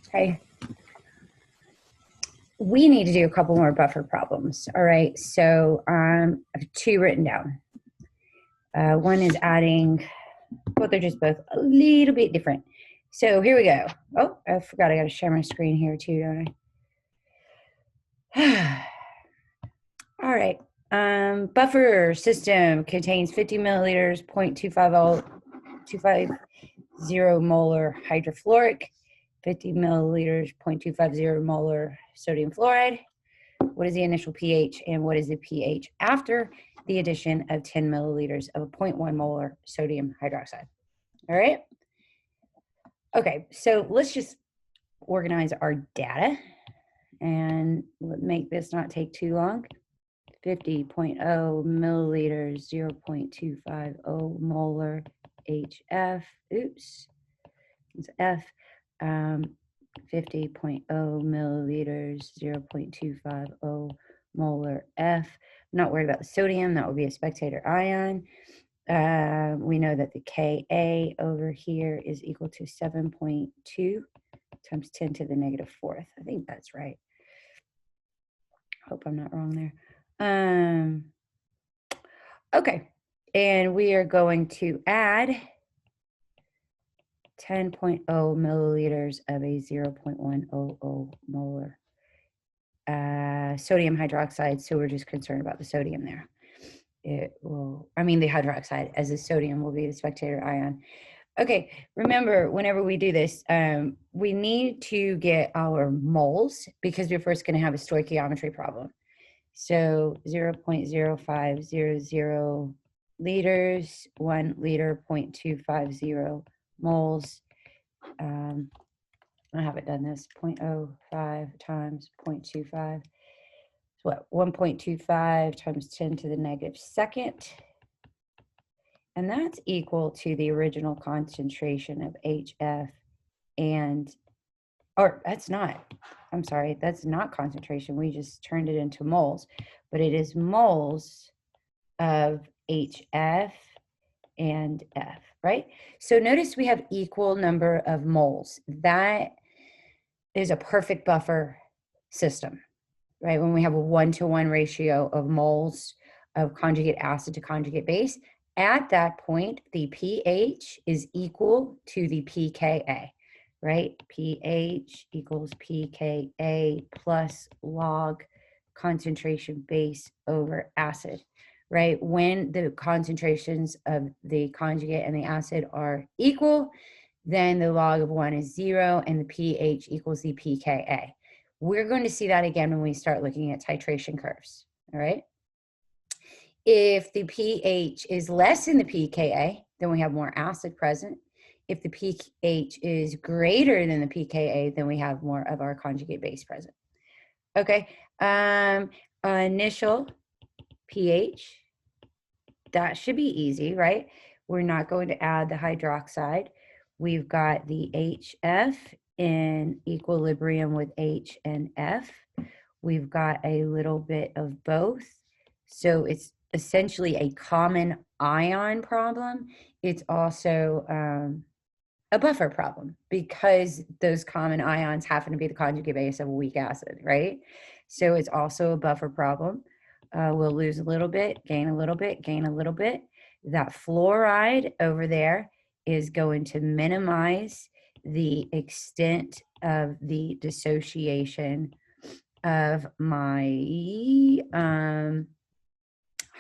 Okay. We need to do a couple more buffer problems. All right. So I have two written down. One is adding, well, they're just both a little bit different. So here we go. Oh, I forgot I got to share my screen here too, don't I? All right. Buffer system contains 50 milliliters, 0.250 molar hydrofluoric, 50 milliliters, 0.250 molar sodium fluoride. What is the initial pH and what is the pH after the addition of 10 milliliters of a 0.1 molar sodium hydroxide? All right. Okay, so let's just organize our data and make this not take too long. 50.0 milliliters, 0.250 molar HF. Oops, it's F. 50.0 milliliters, 0.250 molar F. I'm not worried about the sodium. That would be a spectator ion. We know that the Ka over here is equal to 7.2 times 10 to the negative fourth. I think that's right. Hope I'm not wrong there. Okay, and we are going to add 10.0 milliliters of a 0.100 molar sodium hydroxide. So we're just concerned about the sodium there. It will, I mean, the hydroxide, as the sodium will be the spectator ion. Okay, remember, whenever we do this, we need to get our moles because we're first going to have a stoichiometry problem. So 0.0500 liters, 1 liter, 0.250 moles. I haven't done this, 0.05 times 0.25. What, 1.25 times 10 to the negative second. And that's equal to the original concentration of HF and, or that's not, I'm sorry, that's not concentration. We just turned it into moles, but it is moles of HF and F, right? So notice we have equal number of moles. That is a perfect buffer system, right? When we have a 1-to-1 ratio of moles of conjugate acid to conjugate base, at that point, the pH is equal to the pKa, right? pH equals pKa plus log concentration base over acid, right? When the concentrations of the conjugate and the acid are equal, then the log of 1 is 0 and the pH equals the pKa. We're going to see that again when we start looking at titration curves, all right? If the pH is less than the pKa, then we have more acid present. If the pH is greater than the pKa, then we have more of our conjugate base present. Okay, initial pH, that should be easy, right? We're not going to add the hydroxide. We've got the HF in equilibrium with H and F. We've got a little bit of both. So it's essentially a common ion problem. It's also a buffer problem because those common ions happen to be the conjugate base of a weak acid, right? So it's also a buffer problem. We'll lose a little bit, gain a little bit, gain a little bit. That fluoride over there is going to minimize the extent of the dissociation of my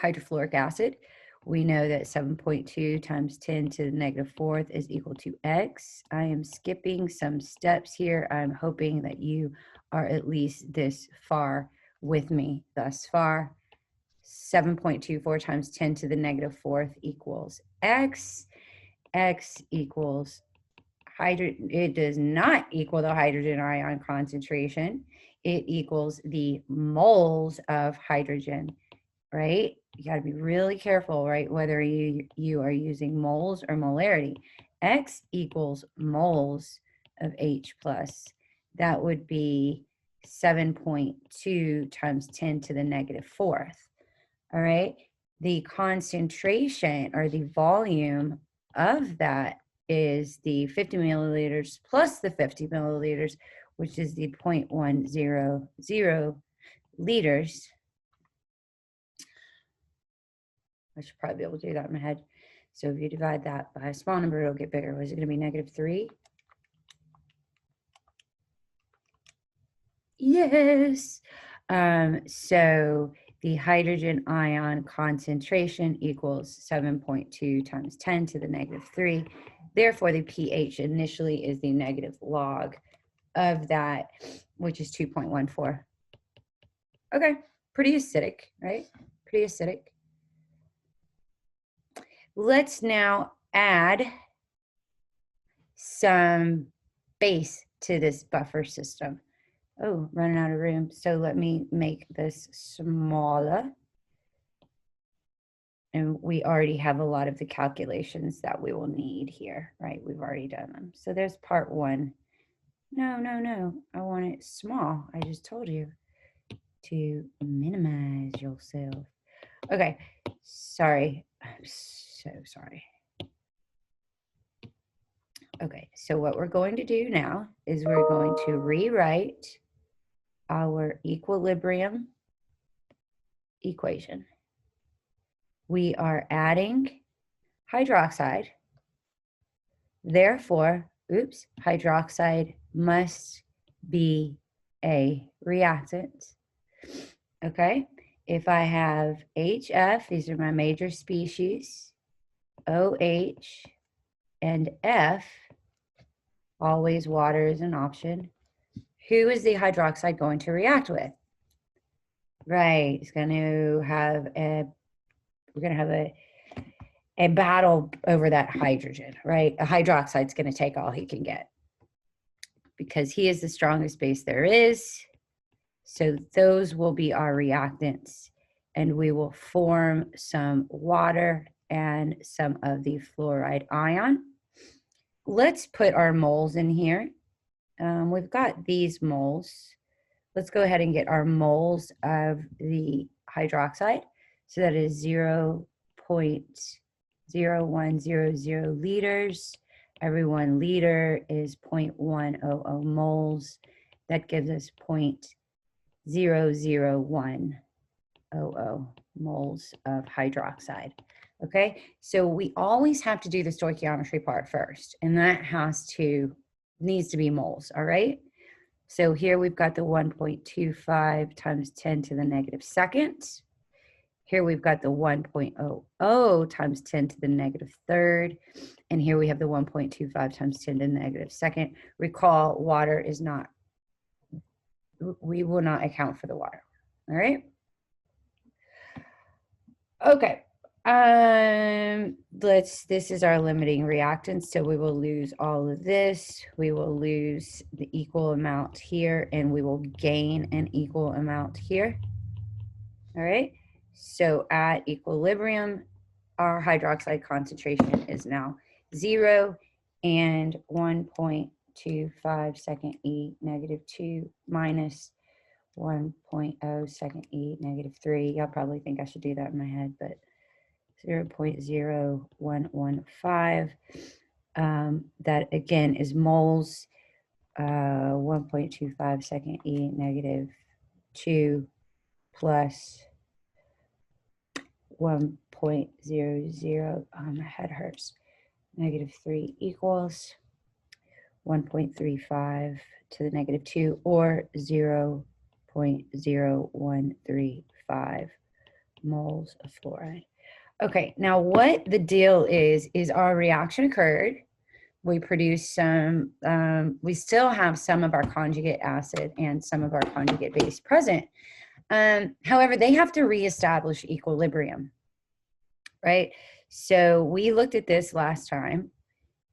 hydrofluoric acid. We know that 7.2 times 10 to the negative fourth is equal to X. I am skipping some steps here. I'm hoping that you are at least this far with me thus far. 7.24 times 10 to the negative fourth equals X. X equals hydrogen. It does not equal the hydrogen ion concentration. It equals the moles of hydrogen, right? You got to be really careful, right? Whether you are using moles or molarity. X equals moles of H plus. That would be 7.2 times 10 to the negative fourth. All right. The concentration or the volume of that is the 50 milliliters plus the 50 milliliters, which is the 0.100 liters. I should probably be able to do that in my head. So if you divide that by a small number, it'll get bigger. Was it going to be -3? Yes. So the hydrogen ion concentration equals 7.2 times 10 to the -3. Therefore, the pH initially is the negative log of that, which is 2.14. Okay, pretty acidic, right? Pretty acidic. Let's now add some base to this buffer system. Oh, running out of room. So let me make this smaller. And we already have a lot of the calculations that we will need here, right? We've already done them. So there's part 1. No. I want it small. I just told you to minimize yourself. Okay, sorry. I'm so sorry. Okay, so what we're going to do now is we're going to rewrite our equilibrium equation. We are adding hydroxide. Therefore, hydroxide must be a reactant. Okay, if I have HF, these are my major species, OH, and F, always water is an option. Who is the hydroxide going to react with? Right, it's going to have we're going to have a battle over that hydrogen, right? A hydroxide's going to take all he can get because he is the strongest base there is. So those will be our reactants, and we will form some water and some of the fluoride ion. Let's put our moles in here. We've got these moles. Let's go ahead and get our moles of the hydroxide. So that is 0.0100 liters. Every 1 liter is 0.100 moles. That gives us 0.00100 moles of hydroxide. Okay, so we always have to do the stoichiometry part first, and that needs to be moles, all right? So here we've got the 1.25 times 10 to the -2. Here we've got the 1.00 times 10 to the -3. And here we have the 1.25 times 10 to the -2. Recall, water is not, we will not account for the water, all right? Okay. This is our limiting reactant, so we will lose all of this. We will lose the equal amount here, and we will gain an equal amount here. All right, so at equilibrium, our hydroxide concentration is now 0, and 1.25 second E -2 minus 1.0 second E -3. Y'all probably think I should do that in my head, but 0.0115. That again is moles. 1.25 second E -2 plus 1.00. My head hurts. -3 equals 1.35 to the -2, or 0.0135 moles of fluoride. Okay, now what the deal is our reaction occurred. We produced some, we still have some of our conjugate acid and some of our conjugate base present. However, they have to reestablish equilibrium, right? So we looked at this last time,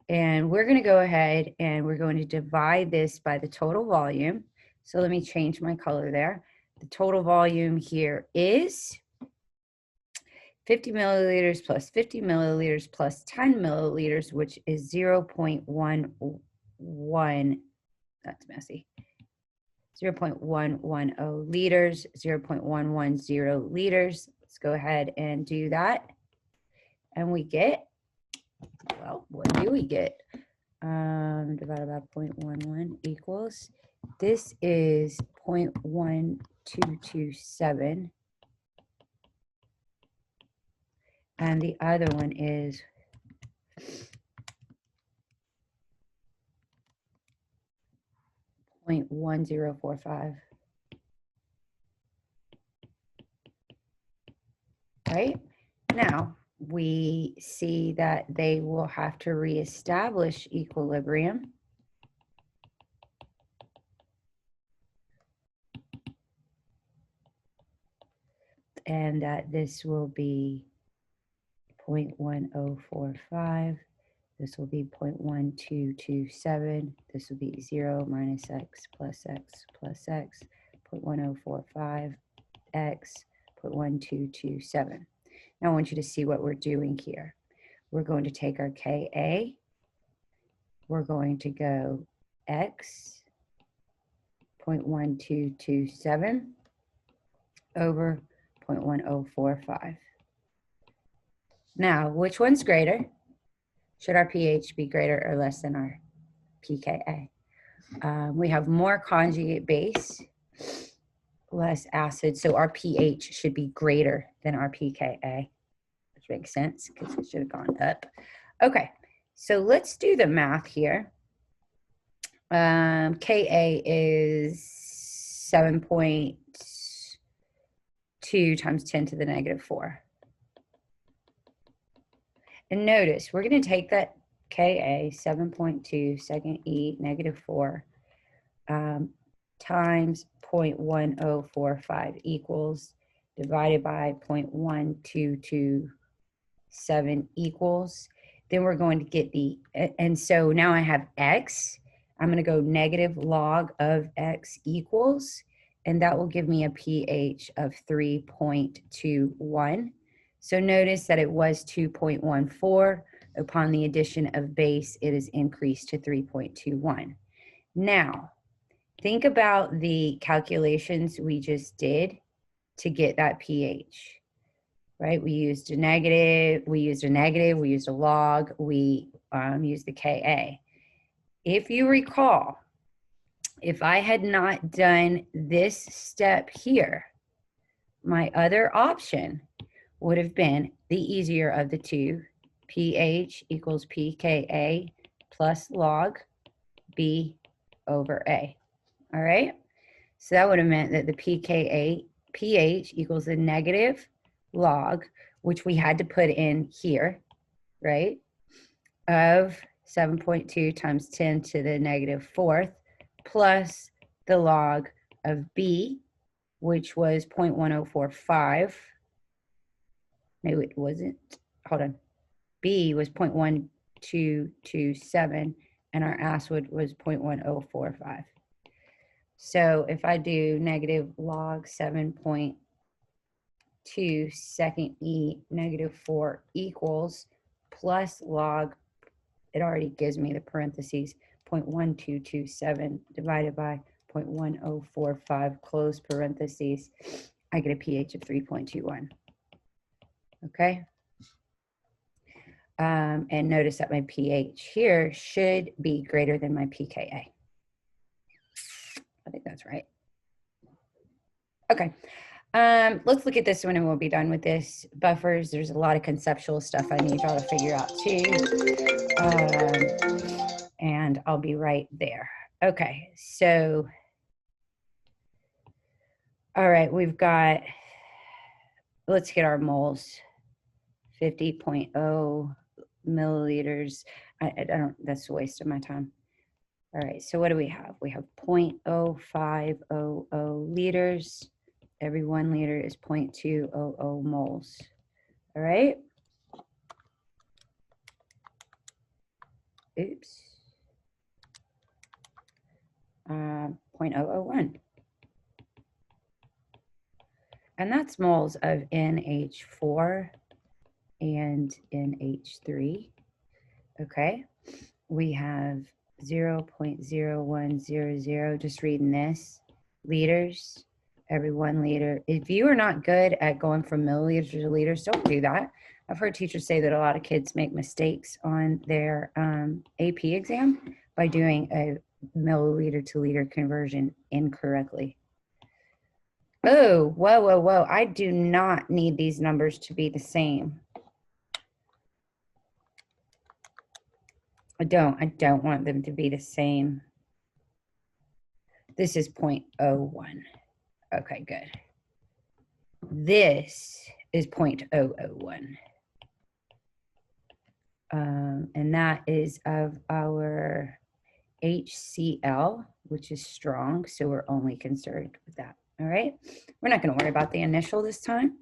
and we're going to go ahead and we're going to divide this by the total volume. So let me change my color there. The total volume here is 50 milliliters plus 50 milliliters plus 10 milliliters, which is 0.11, that's messy, 0.110 liters, 0.110 liters. Let's go ahead and do that. And we get, well, what do we get? Divided by 0.11 equals this is 0.1227. And the other one is 0.1045. Right? Now, we see that they will have to reestablish equilibrium. And that this will be 0.1045. This will be 0.1227. This will be 0 minus x plus x plus x, 0.1045 x, 0.1227. Now I want you to see what we're doing here. We're going to take our Ka, we're going to go x, 0.1227 over 0.1045. Now, which one's greater? Should our pH be greater or less than our pKa? We have more conjugate base, less acid, so our pH should be greater than our pKa, which makes sense because it should have gone up. Okay, so let's do the math here. Ka is 7.2 times 10 to the negative 4. And notice, we're going to take that Ka, 7.2, second E, negative 4, times 0.1045 equals, divided by 0.1227 equals. Then we're going to get the, and so now I have x. I'm going to go negative log of x equals, and that will give me a pH of 3.21. So notice that it was 2.14. Upon the addition of base, it is increased to 3.21. Now, think about the calculations we just did to get that pH, right? We used a negative, we used a log, we used the Ka. If you recall, if I had not done this step here, my other option would have been the easier of the two. pH equals pKa plus log B over A. All right? So that would have meant that the pH equals the negative log, which we had to put in here, right, of 7.2 times 10 to the negative 4th plus the log of B, which was 0.1045. No, it wasn't. Hold on. B was 0.1227, and our acid was 0.1045. So if I do negative log 7.2 second E negative 4 equals plus log, it already gives me the parentheses, 0.1227 divided by 0.1045 close parentheses, I get a pH of 3.21. Okay. And notice that my pH here should be greater than my pKa. I think that's right. Okay. Let's look at this one and we'll be done with this. Buffers, there's a lot of conceptual stuff I need y'all to figure out too. And I'll be right there. Okay, so, all right, we've got, let's get our moles. 50.0 milliliters. I don't, that's a waste of my time. All right, so what do we have? We have 0.0500 liters. Every 1 liter is 0.200 moles. All right. Oops. 0.001. And that's moles of NH4 and NH3. Okay. We have 0.0100, just reading this, liters. Every 1 liter. If you are not good at going from milliliters to liters, don't do that. I've heard teachers say that a lot of kids make mistakes on their AP exam by doing a milliliter to liter conversion incorrectly. Oh, whoa, whoa, whoa. I do not need these numbers to be the same. I don't want them to be the same. This is 0.01. Okay, good. This is 0.001. And that is of our HCl, which is strong, so we're only concerned with that. All right, we're not going to worry about the initial this time.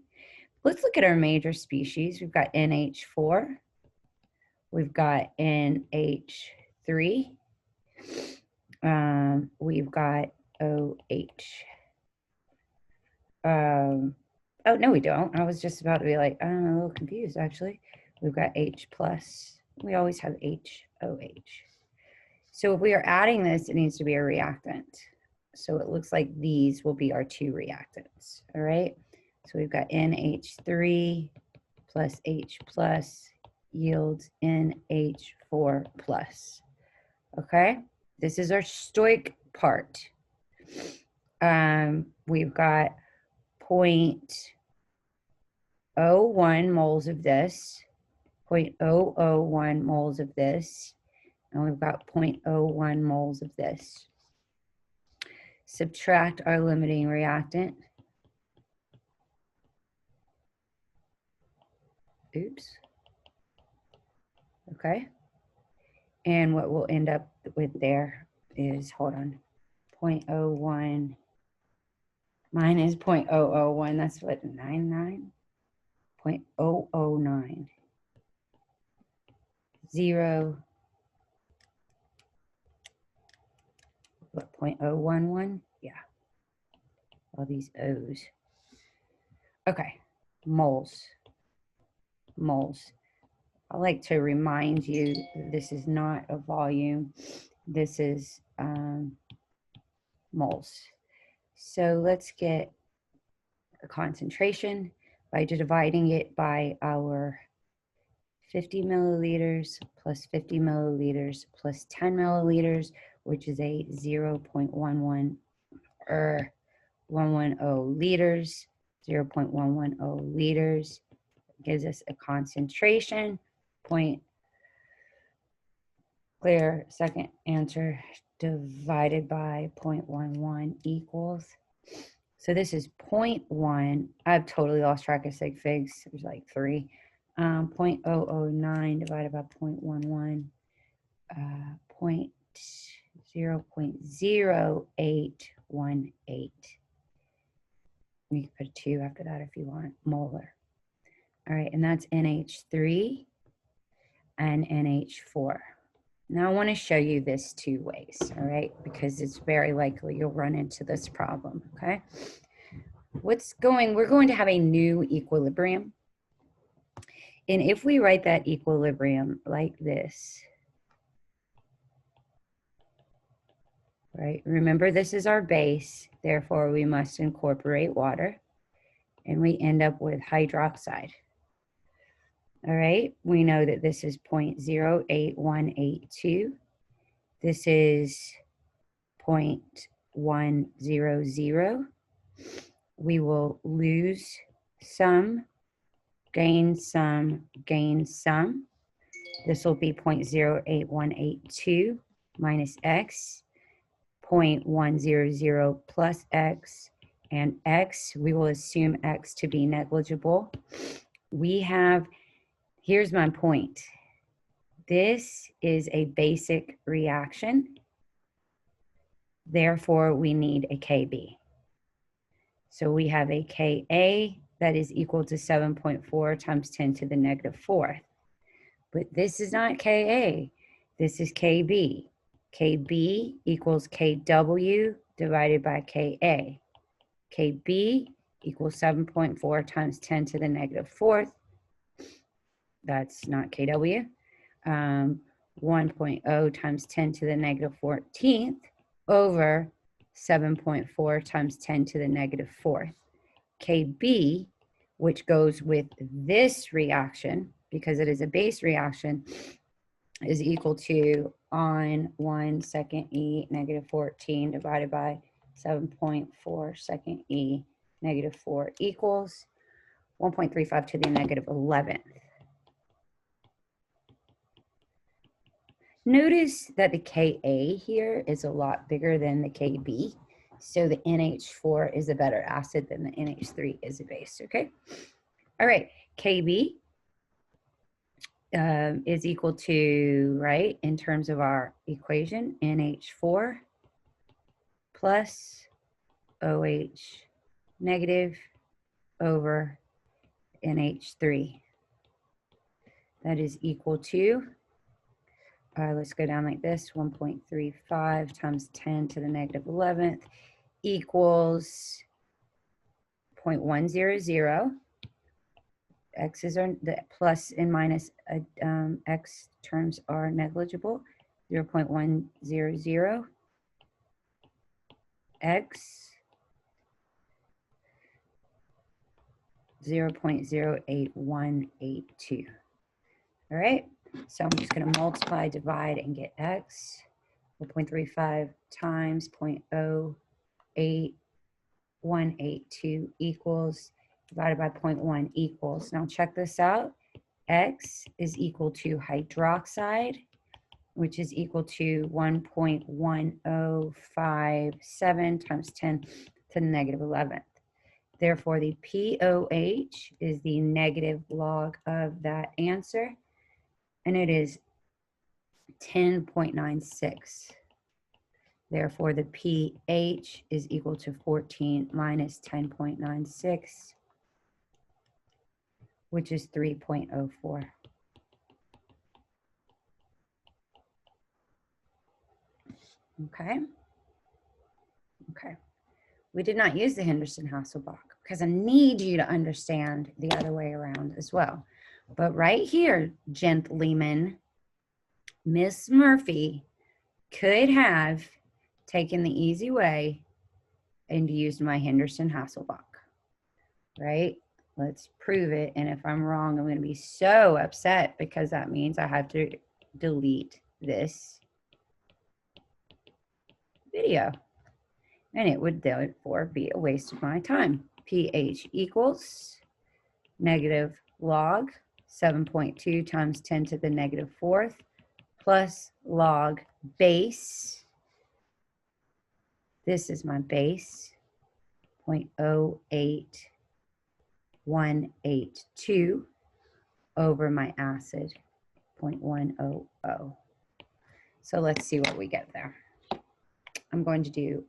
Let's look at our major species. We've got NH4, we've got NH3, we've got OH. Oh, no, we don't. I was just about to be like, I'm a little confused, actually. We've got H plus. We always have HOH. So if we are adding this, it needs to be a reactant. So it looks like these will be our two reactants, all right? So we've got NH3 plus H plus yields NH4 plus, okay? This is our stoic part. We've got 0.01 moles of this, 0.001 moles of this, and we've got 0.01 moles of this. Subtract our limiting reactant. Oops. Okay. And what we'll end up with there is, hold on, 0.01 minus 0.001, that's what, 99? 0.009. 0, what, 0.011? Yeah. All these O's. Okay, moles. Moles. I like to remind you this is not a volume. This is moles. So let's get a concentration by dividing it by our 50 milliliters plus 50 milliliters plus 10 milliliters, which is a 0.11 or 110 liters. 0.110 liters gives us a concentration. Clear, second answer, divided by 0.11 equals. So this is 0.1. I've totally lost track of sig figs. There's like 3. 0.009 divided by 0.11. 0.0818. You can put a 2 after that if you want, molar. All right, and that's NH3 and NH4. Now I want to show you this 2 ways, all right, because it's very likely you'll run into this problem, okay? We're going to have a new equilibrium. And if we write that equilibrium like this, right, remember this is our base, therefore we must incorporate water, and we end up with hydroxide. All right, we know that this is 0.08182. This is 0.100. We will lose some, gain some, gain some. This will be 0.08182 minus X, 0.100 plus X, and X, we will assume X to be negligible. We have, here's my point. This is a basic reaction. Therefore, we need a Kb. So we have a Ka that is equal to 7.4 times 10 to the negative 4th. But this is not Ka. This is Kb. Kb equals Kw divided by Ka. Kb equals 7.4 times 10 to the negative 4th. That's not Kw. 1.0 times 10 to the negative 14th over 7.4 times 10 to the negative 4th. Kb, which goes with this reaction, because it is a base reaction, is equal to on 1 second e negative 14 divided by 7.4 second e negative 4 equals 1.35 to the negative 11th. Notice that the Ka here is a lot bigger than the Kb. So the NH4 is a better acid than the NH3 is a base, okay? All right, Kb is equal to, right, in terms of our equation, NH4 plus OH negative over NH3. That is equal to, let's go down like this, 1.35 times 10 to the negative 11th equals 0.100. X's are the plus and minus X terms are negligible. 0.100 X 0.08182. All right, so I'm just going to multiply, divide, and get X. 1.35 times 0.08182 equals, divided by 0.1 equals. Now check this out. X is equal to hydroxide, which is equal to 1.1057 times 10 to the negative 11th. Therefore, the POH is the negative log of that answer, and it is 10.96. Therefore, the pH is equal to 14 minus 10.96, which is 3.04. Okay. Okay. We did not use the Henderson-Hasselbalch because I need you to understand the other way around as well. But right here, gentlemen, Miss Murphy could have taken the easy way and used my Henderson-Hasselbalch, right? Let's prove it. And if I'm wrong, I'm going to be so upset because that means I have to delete this video. And it would therefore be a waste of my time. pH equals negative log 7.2 times 10 to the negative 4th plus log base. This is my base, 0.08182 over my acid, 0.100. So let's see what we get there. I'm going to do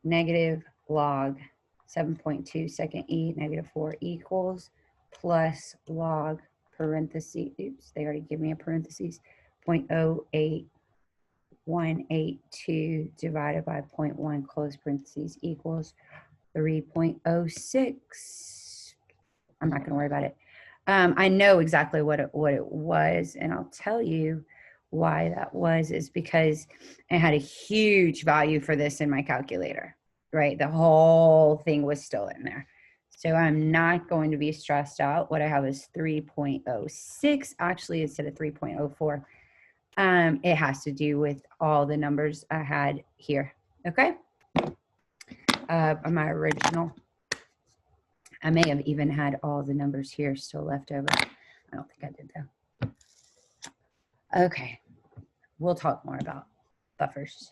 negative log 7.2 second e negative 4 equals plus log parentheses, oops, they already give me a parentheses, 0.08182 divided by 0.1 close parentheses equals 3.06. I'm not going to worry about it. I know exactly what it was, and I'll tell you why that was, is because I had a huge value for this in my calculator, right? The whole thing was still in there. So I'm not going to be stressed out. What I have is 3.06 actually instead of 3.04. It has to do with all the numbers I had here, okay? My original. I may have even had all the numbers here still left over. I don't think I did though. Okay, we'll talk more about buffers.